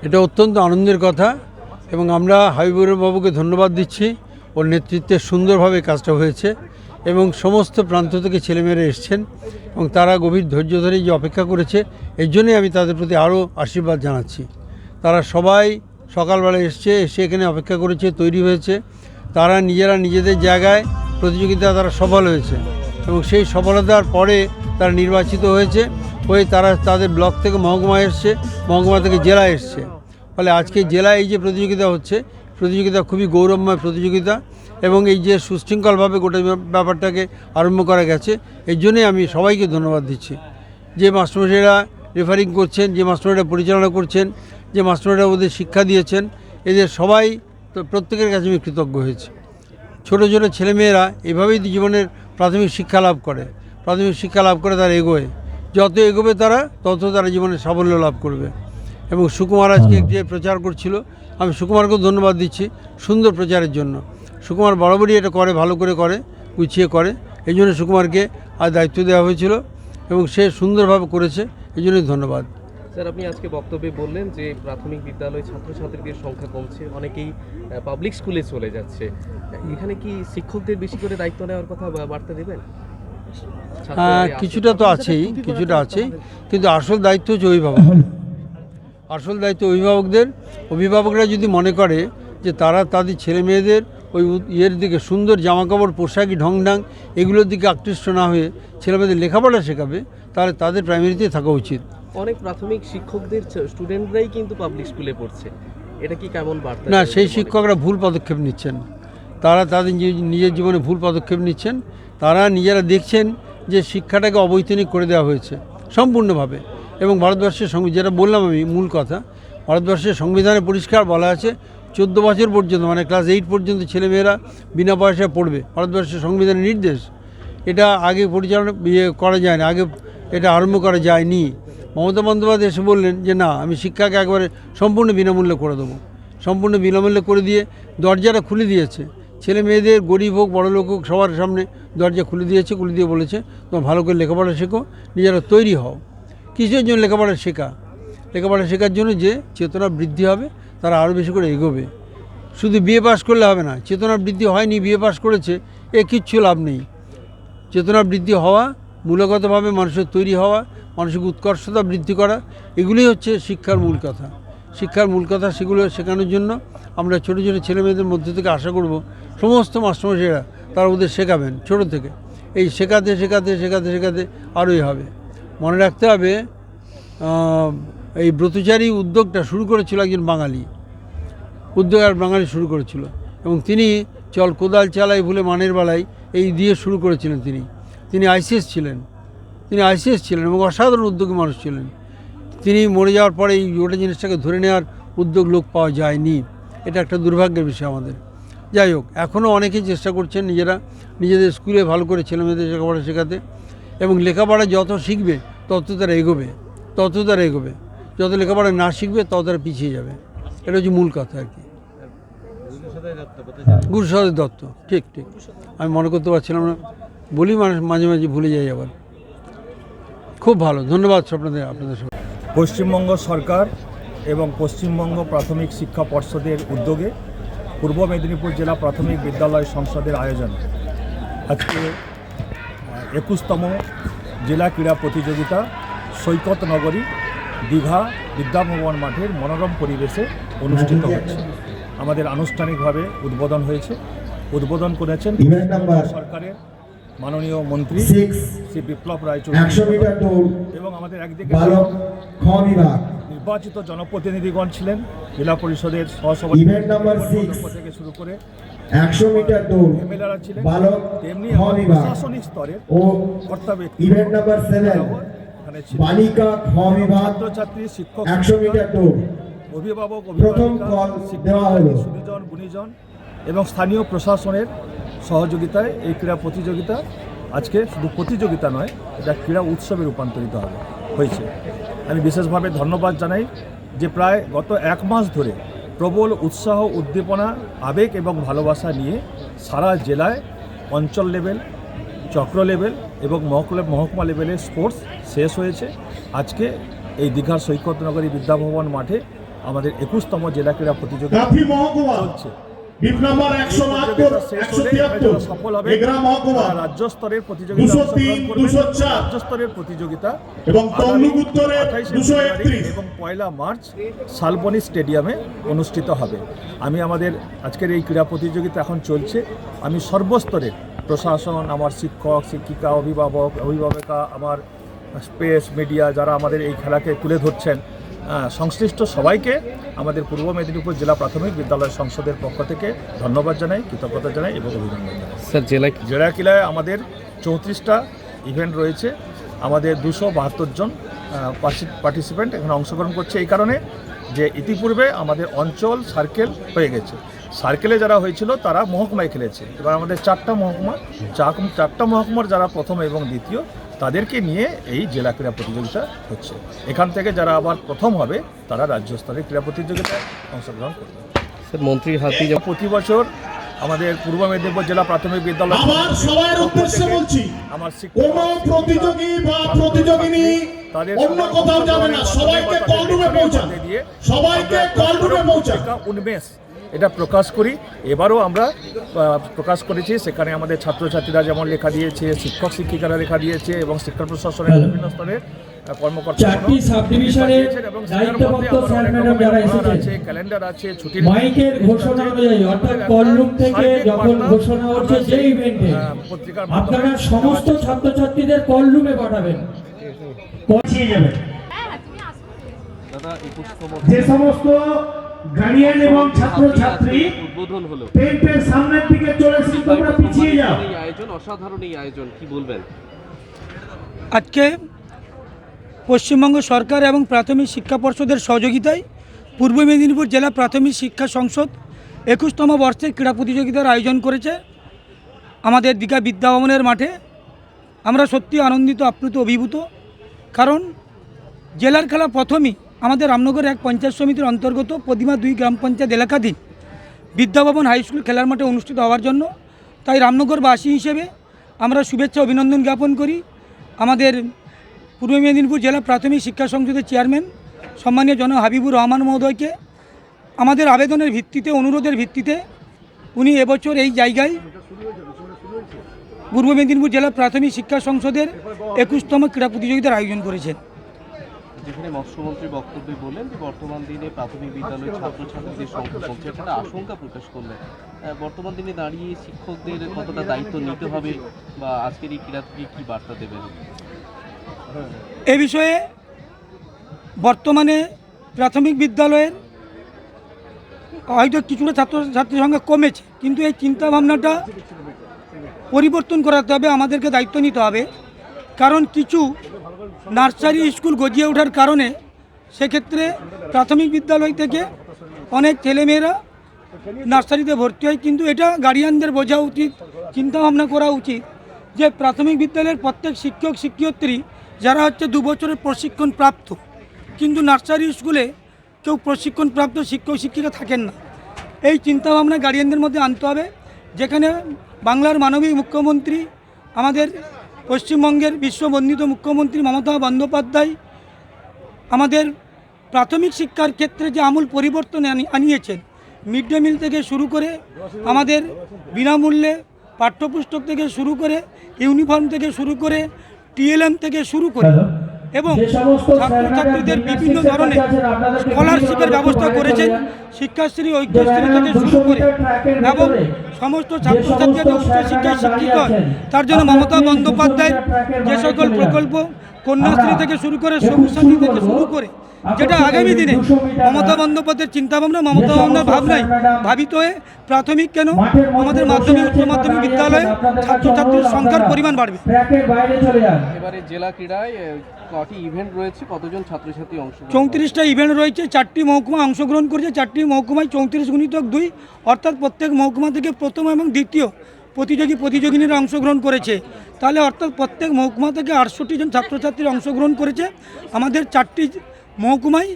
এটা অত্যন্ত আনন্দের কথা এবং আমরা হাবিবুর বাবুকে ধন্যবাদ দিচ্ছি। ওর নেতৃত্বে সুন্দরভাবে কাজটা হয়েছে এবং সমস্ত প্রান্ত থেকে ছেলেমেয়েরা এসছেন এবং তারা গভীর ধৈর্য ধরে যে অপেক্ষা করেছে, এই জন্যই আমি তাদের প্রতি আরও আশীর্বাদ জানাচ্ছি। তারা সবাই সকালবেলা এসে এখানে অপেক্ষা করেছে, তৈরি হয়েছে। তারা নিজেরা নিজেদের জায়গায় প্রতিযোগিতা তারা সফল হয়েছে এবং সেই সফলতার পরে তারা নির্বাচিত হয়ে তারা তাদের ব্লক থেকে মহকুমা এসছে, মহকুমা থেকে জেলা এসছে। ফলে আজকে জেলায় এই যে প্রতিযোগিতা হচ্ছে, প্রতিযোগিতা খুবই গৌরবময় প্রতিযোগিতা এবং এই যে সুশৃঙ্খলভাবে গোটা ব্যাপারটাকে আরম্ভ করা গেছে, এই জন্যই আমি সবাইকে ধন্যবাদ দিচ্ছি। যে মাস্টারমশাইরা রেফারিং করছেন, যে মাস্টারমশাইরা পরিচালনা করছেন, যে মাস্টারমশাইরা ওদের শিক্ষা দিয়েছেন, এদের সবাই তো প্রত্যেকের কাছে আমি কৃতজ্ঞ হয়েছি। ছোটো ছোটো ছেলেমেয়েরা এভাবেই জীবনের প্রাথমিক শিক্ষা লাভ করে, প্রাথমিক শিক্ষা লাভ করে তারা এগোয়। যত এগোবে তারা তত তারা জীবনে সাফল্য লাভ করবে। এবং সুকুমার আজকে যে প্রচার করছিল, আমি সুকুমারকেও ধন্যবাদ দিচ্ছি সুন্দর প্রচারের জন্য। সুকুমার বরাবরই এটা করে, ভালো করে করে, গুছিয়ে করে। এই জন্য সুকুমারকে আজ দায়িত্ব দেওয়া হয়েছিল এবং সে সুন্দরভাবে করেছে, এই জন্যই ধন্যবাদ। স্যার, আপনি আজকে বক্তব্যে বললেন যে প্রাথমিক বিদ্যালয়ে ছাত্রছাত্রীদের সংখ্যা কমছে, অনেকেই পাবলিক স্কুলে চলে যাচ্ছে। এখানে কি শিক্ষকদের বেশি করে দায়িত্ব নেওয়ার কথা বার্তা দেবেন? কিছুটা তো আছেই, কিছুটা আছেই, কিন্তু আসল দায়িত্ব হচ্ছে অভিভাবক। আসল দায়িত্ব অভিভাবকদের। অভিভাবকরা যদি মনে করে যে তারা তাদের ছেলে মেয়েদের ওই ইয়ের দিকে, সুন্দর জামাকাপড়, পোশাকি, ঢংঢাং এগুলোর দিকে আকৃষ্ট না হয়ে ছেলেমেয়েদের লেখাপড়া শেখাবে, তাহলে তাদের প্রাইমারিতে থাকা উচিত। অনেক প্রাথমিক শিক্ষকদের স্টুডেন্টরাই কিন্তু পাবলিক স্কুলে পড়ছে, এটা কি কেমন বার্তা? না, সেই শিক্ষকরা ভুল পদক্ষেপ নিচ্ছেন। তারা তাদের নিজের জীবনে ভুল পদক্ষেপ নিচ্ছেন। তারা নিজেরা দেখছেন যে শিক্ষাটাকে অবৈতনিক করে দেওয়া হয়েছে সম্পূর্ণভাবে। এবং ভারতবর্ষের যেটা বললাম আমি মূল কথা, ভারতবর্ষের সংবিধানে পরিষ্কার বলা আছে 14 বছর পর্যন্ত, মানে ক্লাস 8 পর্যন্ত ছেলেমেয়েরা বিনা পয়সায় পড়বে। ভারতবর্ষের সংবিধানের নির্দেশ। এটা আগে পরিচালনা করা যায় না, আগে এটা আরম্ভ করা যায়নি। মমতা বন্দ্যোপাধ্যায় এসে বললেন যে না, আমি শিক্ষাকে একবারে সম্পূর্ণ বিনামূল্যে করে দেবো। সম্পূর্ণ বিনামূল্যে করে দিয়ে দরজাটা খুলে দিয়েছে। ছেলে মেয়েদের, গরিব হোক বড় লোক হোক, সবার সামনে দরজা খুলে দিয়েছে। খুলে দিয়ে বলেছে তোমরা ভালো করে লেখাপড়া শেখো, নিজেরা তৈরি হও। কিসের জন্য লেখাপড়া শেখা? লেখাপড়া শেখার জন্য যে চেতনা বৃদ্ধি হবে, তারা আরও বেশি করে এগোবে। শুধু বিএ পাস করলে হবে না। চেতনা বৃদ্ধি হয়নি, বিএ পাস করেছে, কিচ্ছু লাভ নেই। চেতনা বৃদ্ধি হওয়া, মূলগতভাবে মানুষের তৈরি হওয়া, মানসিক উৎকর্ষতা বৃদ্ধি করা, এগুলি হচ্ছে শিক্ষার মূল কথা। শিক্ষার মূল কথা সেগুলো শেখানোর জন্য আমরা ছোটো ছোটো ছেলেমেয়েদের মধ্যে থেকে আশা করব সমস্ত মাস্টারমশাইরা তারা ওদের শেখাবেন ছোটো থেকে। এই শেখাতে শেখাতে শেখাতে শেখাতে আরোই হবে। মনে রাখতে হবে, এই ব্রতচারী উদ্যোগটা শুরু করেছিল একজন বাঙালি বাঙালি শুরু করেছিল এবং তিনি চল কোদাল চালাই ভুলে মানের বেলায় এই দিয়ে শুরু করেছিলেন। তিনি আইসিএস ছিলেন, এবং অসাধারণ উদ্যোগী মানুষ ছিলেন। তিনি মরে যাওয়ার পরে এই গোটা জিনিসটাকে ধরে নেওয়ার উদ্যোগ লোক পাওয়া যায়নি। এটা একটা দুর্ভাগ্যের বিষয় আমাদের। যাই হোক, এখনও অনেকেই চেষ্টা করছেন নিজেদের স্কুলে ভালো করে ছেলেমেয়েদের লেখাপড়া শেখাতে, এবং লেখাপড়া যত শিখবে তত তারা এগোবে। যত লেখাপড়া না শিখবে তত তারা পিছিয়ে যাবে। এটা হচ্ছে মূল কথা আর কি। গুরুসদয় দত্ত, ঠিক। আমি মনে করতে পারছিলাম না, বলি মাঝে মাঝে ভুলে যাই আবার। খুব ভালো, ধন্যবাদ আপনাদের সবাই। পশ্চিমবঙ্গ সরকার এবং পশ্চিমবঙ্গ প্রাথমিক শিক্ষা পর্ষদের উদ্যোগে পূর্ব মেদিনীপুর জেলা প্রাথমিক বিদ্যালয় সংসদের আয়োজন আজকে 21তম জেলা ক্রীড়া প্রতিযোগিতা সৈকত নগরী দীঘা বিদ্যাভবন মাঠের মনোরম পরিবেশে অনুষ্ঠিত হচ্ছে। আমাদের আনুষ্ঠানিকভাবে উদ্বোধন হয়েছে। উদ্বোধন করেছেন সরকারের মাননীয় মন্ত্রী শ্রী বিপ্লব রায়চৌধুরী এবং আমাদের একদিকে নির্বাচিত জনপ্রতিনিধিগণ ছিলেন, জেলা পরিষদের সহসভাপতি থেকে শুরু করে 100 মিটার দৌড় এমএলএরা ছিলেন, তেমনি প্রশাসনিক স্তরের কর্তা ব্যক্তি ইভেন্ট নাম্বার 7 বালিকা খ বিভাগ ছাত্রছাত্রী, শিক্ষক, 100 মিটার দৌড়, অভিভাবক, প্রথম কল দেওয়া হলো সুদীজন গুণীজন এবং স্থানীয় প্রশাসনের সহযোগিতায় এই ক্রীড়া প্রতিযোগিতা আজকে শুধু প্রতিযোগিতা নয়, এটা ক্রীড়া উৎসবে রূপান্তরিত হয়েছে। আমি বিশেষভাবে ধন্যবাদ জানাই যে প্রায় গত 1 মাস ধরে প্রবল উৎসাহ, উদ্দীপনা, আবেগ এবং ভালোবাসা নিয়ে সারা জেলায় অঞ্চল লেভেল, চক্র লেভেল এবং মহকুমা লেভেলের স্পোর্টস শেষ হয়েছে। আজকে এই দীঘার সৈকত নগরী বিদ্যাভবন মাঠে আমাদের 21তম জেলা ক্রীড়া প্রতিযোগিতা কাঁথি মহকুমা চলছে। বিট নাম্বার 172 173 সফল হবে এগরা মহকুমা রাজ্য স্তরের প্রতিযোগিতা 203 204 রাজ্য স্তরের প্রতিযোগিতা এবং তমলুক উত্তরে 28 231 এবং 1 মার্চ শালবনী স্টেডিয়ামে অনুষ্ঠিত হবে। আমি আমাদের আজকের এই ক্রীড়া প্রতিযোগিতা এখন চলছে, আমি সর্বস্তরের প্রশাসন, আমার শিক্ষক শিক্ষিকা অভিভাবিকা, আমার স্পেস মিডিয়া যারা আমাদের এই খেলাকে তুলে ধরছেন, সংশ্লিষ্ট সবাইকে আমাদের পূর্ব মেদিনীপুর জেলা প্রাথমিক বিদ্যালয় সংসদের পক্ষ থেকে ধন্যবাদ জানাই, কৃতজ্ঞতা জানাই এবং অভিনন্দন জানাই। স্যার জেলা ক্রীড়ায় আমাদের 34টা ইভেন্ট রয়েছে, আমাদের 272 জন পার্টিসিপেন্ট এখানে অংশগ্রহণ করছে। এই কারণে যে ইতিপূর্বে আমাদের অঞ্চল সার্কেল হয়ে গেছে, সার্কেলে যারা হয়েছিল তারা মহকুমায় খেলেছে। এবার আমাদের 4টা মহকুমার যারা প্রথম এবং দ্বিতীয় তাদেরকে নিয়ে এই জেলা ক্রীড়া প্রতিযোগিতা হচ্ছে। এখান থেকে যারা আবার প্রথম হবে তারা রাজ্য স্তরের ক্রীড়া প্রতিযোগিতায় অংশগ্রহণ করবে। স্যার মন্ত্রীর হাতে প্রতি বছর আমাদের পূর্ব মেদিনীপুর জেলা প্রাথমিক বিদ্যালয় আবার সবার উদ্দেশ্যে বলছি, আমার কোন প্রতিযোগী বা প্রতিযোগিনী অন্য কোথাও যাবে না, সবাইকে কল রুমে পৌঁছান, সবাইকে কল রুমে পৌঁছান। উন্মেষ এটা প্রকাশ করি। এবারও আমরা প্রকাশ করেছি, সেখানে আমাদের ছাত্রছাত্রীরা যেমন লেখা দিয়েছে, শিক্ষক শিক্ষিকারা লেখা দিয়েছে এবং শিক্ষা প্রশাসনের বিভিন্ন স্তরের কর্মকর্তা চারটি সাব ডিভিশনের দায়িত্বপ্রাপ্ত স্যার ম্যাডাম যারা এসেছেন ক্যালেন্ডার আছে, ছুটির মাইকের ঘোষণা অনুযায়ী অর্থাৎ কল রুম থেকে যখন ঘোষণা হচ্ছে যে ইভেন্টে পত্রিকার আপনারা সমস্ত ছাত্রছাত্রীদের কল রুমে পাঠাবেন, পৌঁছিয়ে যাবেন। দাদা 21তম যে সমস্ত গার্ডিয়ান এবং ছাত্রছাত্রী উদ্বোধন হলো, টেন্টের সামনের দিকে চলে এসে তোমরা পিছিয়ে যাও। এই আয়োজন অসাধারণ, এই আয়োজন কি বলবেন? আজকে পশ্চিমবঙ্গ সরকার এবং প্রাথমিক শিক্ষা পর্ষদের সহযোগিতায় পূর্ব মেদিনীপুর জেলা প্রাথমিক শিক্ষা সংসদ 21তম বর্ষের ক্রীড়া প্রতিযোগিতার আয়োজন করেছে আমাদের দীঘা বিদ্যাভবনের মাঠে। আমরা সত্যি আনন্দিত, আপ্লুত, অভিভূত, কারণ জেলার খেলা প্রথমই আমাদের রামনগর এক পঞ্চায়েত সমিতির অন্তর্গত প্রতিমা 2 গ্রাম পঞ্চায়েত এলাকাধীন বিদ্যাভবন হাই স্কুল খেলার মাঠে অনুষ্ঠিত হওয়ার জন্য। তাই রামনগরবাসী হিসেবে আমরা শুভেচ্ছা অভিনন্দন জ্ঞাপন করি আমাদের পূর্ব মেদিনীপুর জেলা প্রাথমিক শিক্ষা সংসদের চেয়ারম্যান সম্মানীয় জনাব হাবিবুর রহমান মহোদয়কে। আমাদের আবেদনের ভিত্তিতে, অনুরোধের ভিত্তিতে উনি এবছর এই জায়গায় পূর্ব মেদিনীপুর জেলা প্রাথমিক শিক্ষা সংসদের 21তম ক্রীড়া প্রতিযোগিতার আয়োজন করেছেন। যেখানে মৎস্যমন্ত্রী বক্তব্যে বললেন যে বর্তমান দিনে প্রাথমিক বিদ্যালয়ের ছাত্রছাত্রীদের সংখ্যা কমছে, একটা আশঙ্কা প্রকাশ করলেন। বর্তমান দিনে দাঁড়িয়ে শিক্ষকদের কতটা দায়িত্ব নিতে হবে বা আজকের এই ক্রীড়া থেকে কী বার্তা দেবেন? এ বিষয়ে বর্তমানে প্রাথমিক বিদ্যালয়ের হয়তো কিছুটা ছাত্রছাত্রীর সংখ্যা কমেছে, কিন্তু এই চিন্তাভাবনাটা পরিবর্তন করাতে হবে, আমাদেরকে দায়িত্ব নিতে হবে। কারণ কিছু নার্সারি স্কুল গজিয়ে ওঠার কারণে সেক্ষেত্রে প্রাথমিক বিদ্যালয় থেকে অনেক ছেলেমেয়েরা নার্সারিতে ভর্তি হয়, কিন্তু এটা গার্ডিয়ানদের বোঝা উচিত, চিন্তাভাবনা করা উচিত যে প্রাথমিক বিদ্যালয়ের প্রত্যেক শিক্ষক শিক্ষয়িত্রী যারা হচ্ছে 2 বছরের প্রশিক্ষণ প্রাপ্ত, কিন্তু নার্সারি স্কুলে কেউ প্রশিক্ষণপ্রাপ্ত শিক্ষক শিক্ষিকা থাকেন না। এই চিন্তাভাবনা গার্ডিয়ানদের মধ্যে আনতে হবে, যেখানে বাংলার মাননীয় মুখ্যমন্ত্রী, আমাদের পশ্চিমবঙ্গের বিশ্ববন্দিত মুখ্যমন্ত্রী মমতা বন্দ্যোপাধ্যায় আমাদের প্রাথমিক শিক্ষার ক্ষেত্রে যে আমূল পরিবর্তন আনিয়েছেন, মিড ডে মিল থেকে শুরু করে আমাদের বিনামূল্যে পাঠ্যপুস্তক থেকে শুরু করে ইউনিফর্ম থেকে শুরু করে টিএলএম থেকে শুরু করে এবং ছাত্রছাত্রীদের বিভিন্ন ধরনের স্কলারশিপের ব্যবস্থা করেছেন, শিক্ষাশ্রী ঐক্যশ্রী থেকে শুরু করে এবং সমস্ত ছাত্রছাত্রীদের উচ্চশিক্ষায় শিক্ষিত হয় তার জন্য মমতা বন্দ্যোপাধ্যায়ের যে সকল প্রকল্প, কন্যাশ্রী থেকে শুরু করে সবুজ সাথী থেকে শুরু করে, যেটা আগামী দিনে মমতা বন্দ্যোপাধ্যায়ের চিন্তাভাবনা, মমতা বন্দ্যোপাধ্যায়ের ভাবনায় ভাবিত হয়ে প্রাথমিক কেন আমাদের মাধ্যমিক উচ্চ মাধ্যমিক বিদ্যালয়ে ছাত্রছাত্রীর সংখ্যার পরিমাণ বাড়বে। এবারে জেলা ক্রীড়ায় কটি ইভেন্ট রয়েছে, কতজন ছাত্রছাত্রী অংশগ্রহণ? 34টা ইভেন্ট রয়েছে, 4টি মহকুমা অংশগ্রহণ করেছে। 4টি মহকুমায় 34×2, অর্থাৎ প্রত্যেক মহকুমা থেকে প্রথম এবং দ্বিতীয় প্রতিযোগিনীরা অংশগ্রহণ করেছে। তাহলে অর্থাৎ প্রত্যেক মহকুমা থেকে 68 জন ছাত্রছাত্রী অংশগ্রহণ করেছে। আমাদের 4টি মহকুমায়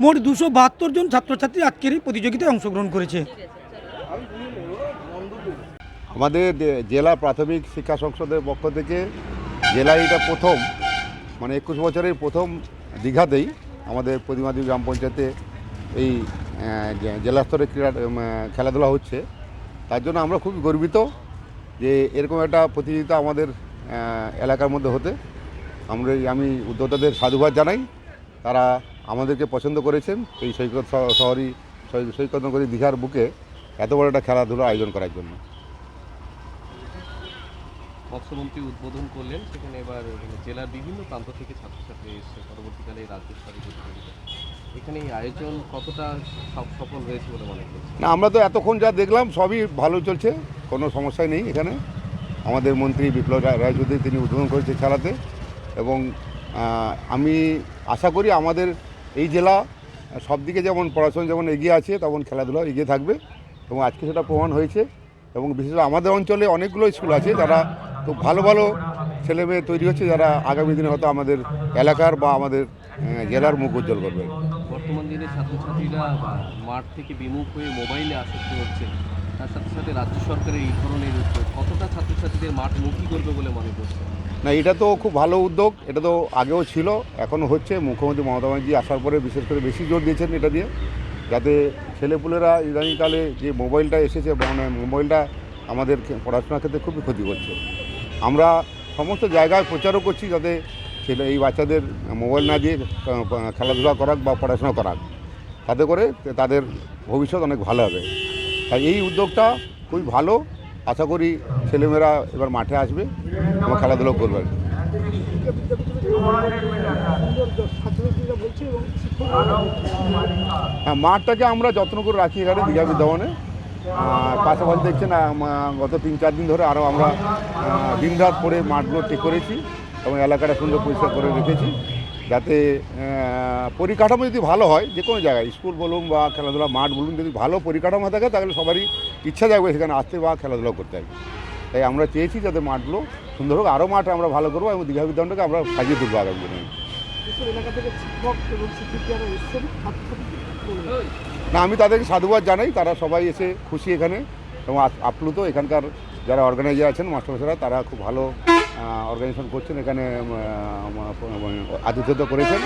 মোট 272 জন ছাত্রছাত্রী আজকের এই প্রতিযোগিতায় অংশগ্রহণ করেছে। আমাদের জেলা প্রাথমিক শিক্ষা সংসদের পক্ষ থেকে জেলায় এটা প্রথম, মানে 21 বছরের প্রথম দীঘাতেই আমাদের প্রতিমা 2 গ্রাম পঞ্চায়েতে এই জেলা স্তরে ক্রীড়া খেলাধুলা হচ্ছে, তার জন্য আমরা খুব গর্বিত যে এরকম একটা প্রতিযোগিতা আমাদের এলাকার মধ্যে হতে। আমি উদ্যোক্তাদের সাধুবাদ জানাই, তারা আমাদেরকে পছন্দ করেছেন এই সৈকত নগরী দীঘার বুকে এত বড় একটা খেলাধুলার আয়োজন করার জন্য। মৎস্যমন্ত্রী উদ্বোধন করলেন, সেখানে এবার জেলার বিভিন্ন প্রান্ত থেকে ছাত্রছাত্রী এসছে, পরবর্তীকালে রাজ্য স্তরে প্রতিযোগিতা। এখানে এই আয়োজন কতটা সফল হয়েছে বলে মনে করছেন? না, আমরা তো এতক্ষণ যা দেখলাম সবই ভালো চলছে, কোনো সমস্যাই নেই এখানে। আমাদের মন্ত্রী বিপ্লব রায়চৌধুরী তিনি উদ্বোধন করেছে খেলাতে, এবং আমি আশা করি আমাদের এই জেলা সব দিকে যেমন পড়াশোনা যেমন এগিয়ে আছে, তেমন খেলাধুলা এগিয়ে থাকবে, এবং আজকে সেটা প্রমাণ হয়েছে। এবং বিশেষ করে আমাদের অঞ্চলে অনেকগুলো স্কুল আছে যারা খুব ভালো ভালো ছেলেমেয়ে তৈরি হচ্ছে, যারা আগামী দিনে হয়তো আমাদের এলাকার বা আমাদের জেলার মুখ উজ্জ্বল করবে। বর্তমান দিনে ছাত্রছাত্রীরা মাঠ থেকে বিমুখ হয়ে মোবাইলে আসক্ত হচ্ছে, তার সাথে সাথে রাজ্য সরকারের এই ধরনের উদ্যোগ কতটা ছাত্রছাত্রীদের মাঠমুখী করবে বলে মনে করছেন? না, এটা তো খুব ভালো উদ্যোগ, এটা তো আগেও ছিল, এখনও হচ্ছে। মুখ্যমন্ত্রী মমতা ব্যানার্জি আসার পরে বিশেষ করে বেশি জোর দিয়েছেন এটা দিয়ে, যাতে ছেলেপুলেরা ইদানিংকালে যে মোবাইলটা এসেছে, মানে মোবাইলটা আমাদের পড়াশোনার ক্ষেত্রে খুবই ক্ষতি করছে। আমরা সমস্ত জায়গায় প্রচারও করছি যাতে এই বাচ্চাদের মোবাইল না দিয়ে খেলাধুলা করাক বা পড়াশোনা করাক, তাতে করে তাদের ভবিষ্যৎ অনেক ভালো হবে। তাই এই উদ্যোগটা খুবই ভালো, আশা করি ছেলেমেয়েরা এবার মাঠে আসবে এবং খেলাধুলা করবে। হ্যাঁ, মাঠটাকে আমরা যত্ন করে রাখি এখানে দীঘা বৃন্দাবনে। পাশাপাশি দেখছেন গত 3-4 দিন ধরে আরও আমরা দিনরাত পরে মাঠগুলো ঠিক করেছি এবং এলাকাটা সুন্দর পরিষ্কার করে রেখেছি, যাতে পরিকাঠামো যদি ভালো হয়, যে কোনো জায়গায় স্কুল বলুন বা খেলাধুলা মাঠ বলুন, যদি ভালো পরিকাঠামো থাকে তাহলে সবারই ইচ্ছা যাবে সেখানে আসতে বা খেলাধুলা করতে হবে। তাই আমরা চেয়েছি যাতে মাঠগুলো সুন্দর হোক, আরও মাঠ আমরা ভালো করবো এবং দীঘা বিদ্যালয়টাকে আমরা সাজিয়ে তুলবো আগামী দিনে। না, আমি তাদেরকে সাধুবাদ জানাই, তারা সবাই এসে খুশি এখানে এবং আপ্লুত। এখানকার যারা অর্গানাইজার আছেন মাস্টারমশাইরা, তারা খুব ভালো অর্গানাইজেশন করছেন, এখানে আতিথ্যতা করেছেন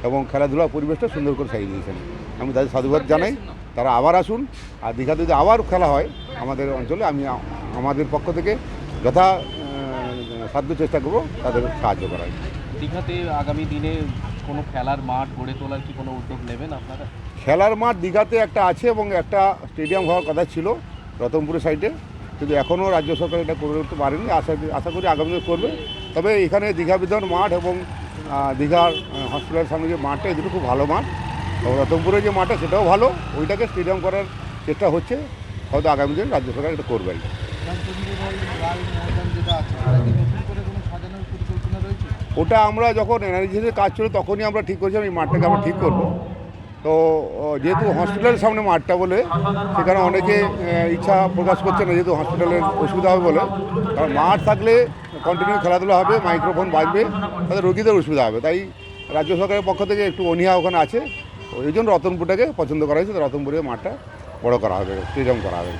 এবং খেলাধুলা পরিবেশটা সুন্দর করে সাজিয়ে দিয়েছেন। আমি তাদের সাধুবাদ জানাই, তারা আবার আসুন। আর দীঘাতে যদি আবার খেলা হয় আমাদের অঞ্চলে, আমি আমাদের পক্ষ থেকে যথা সাধ্য চেষ্টা করবো তাদের সাহায্য করার। দীঘাতে আগামী দিনে কোনো খেলার মাঠ গড়ে তোলার কি কোনো উদ্যোগ নেবেন আপনারা? খেলার মাঠ দীঘাতে একটা আছে এবং একটা স্টেডিয়াম হওয়ার কথা ছিল রতনপুরের সাইডে, কিন্তু এখনও রাজ্য সরকার এটা করে উঠতে পারেনি। আশা করি আগামী দিনে করবে। তবে এখানে দীঘা বিদ্যালয় মাঠ এবং দীঘার হসপিটালের সামনে যে মাঠটা, এই দুটো খুব ভালো মাঠ, এবং রতনপুরের যে মাঠটা সেটাও ভালো, ওইটাকে স্টেডিয়াম করার চেষ্টা হচ্ছে, হয়তো আগামী দিনে রাজ্য সরকার এটা করবে। ওটা আমরা যখন এনআরজিএসের কাজ ছিল তখনই আমরা ঠিক করেছিলাম এই মাঠটাকে আমরা ঠিক করব। তো যেহেতু হসপিটালের সামনে মাঠটা বলে সেখানে অনেকে ইচ্ছা প্রকাশ করছে না, যেহেতু হসপিটালের অসুবিধা হবে বলে। কারণ মাঠ থাকলে কন্টিনিউ খেলাধুলা হবে, মাইক্রোফোন বাজবে, তাদের রোগীদের অসুবিধা হবে। তাই রাজ্য সরকারের পক্ষ থেকে একটু অনীহা ওখানে আছে, ওই জন্য রতনপুরটাকে পছন্দ করা হয়েছে। রতনপুরের মাঠটা বড় করা হবে, স্টেডিয়াম করা হবে।